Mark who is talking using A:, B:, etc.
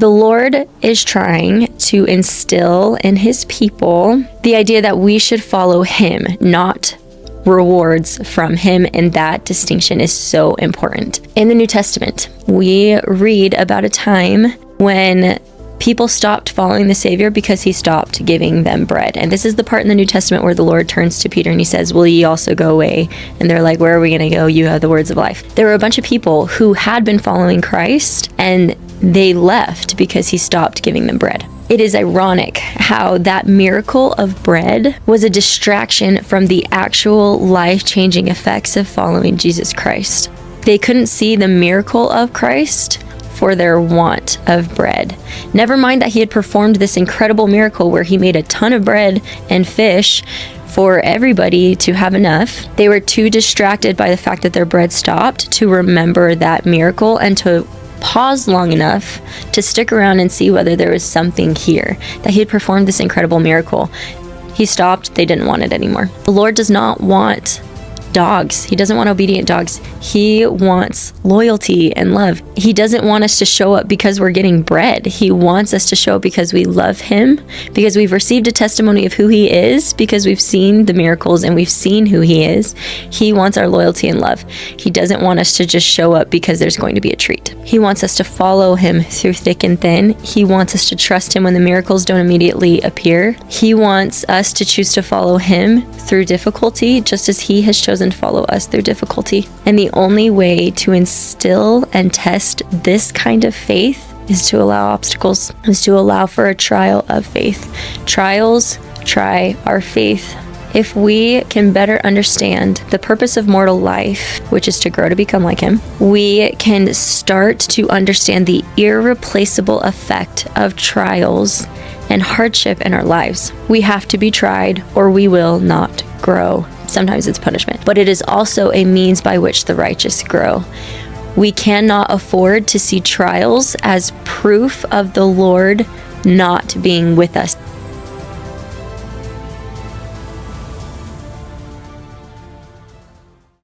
A: The Lord is trying to instill in his people the idea that we should follow him, not rewards from him, and that distinction is so important. In the New Testament, we read about a time when people stopped following the Savior because he stopped giving them bread. And this is the part in the New Testament where the Lord turns to Peter and he says, will ye also go away? And they're like, where are we going to go? You have the words of life. There were a bunch of people who had been following Christ and they left because he stopped giving them bread. It is ironic how that miracle of bread was a distraction from the actual life-changing effects of following Jesus Christ. They couldn't see the miracle of Christ for their want of bread. Never mind that he had performed this incredible miracle where he made a ton of bread and fish for everybody to have enough. They were too distracted by the fact that their bread stopped to remember that miracle and to pause long enough to stick around and see whether there was something here, that he had performed this incredible miracle. He stopped. They didn't want it anymore. The Lord does not want dogs. He doesn't want obedient dogs. He wants loyalty and love. He doesn't want us to show up because we're getting bread. He wants us to show up because we love him, because we've received a testimony of who he is, because we've seen the miracles and we've seen who he is. He wants our loyalty and love. He doesn't want us to just show up because there's going to be a treat. He wants us to follow him through thick and thin. He wants us to trust him when the miracles don't immediately appear. He wants us to choose to follow him through difficulty, just as he has chosen to follow us through difficulty. And the only way to instill and test this kind of faith is to allow obstacles, is to allow for a trial of faith. Trials try our faith. If we can better understand the purpose of mortal life, which is to grow to become like him, we can start to understand the irreplaceable effect of trials and hardship in our lives. We have to be tried or we will not grow. Sometimes it's punishment, but it is also a means by which the righteous grow. We cannot afford to see trials as proof of the Lord not being with us.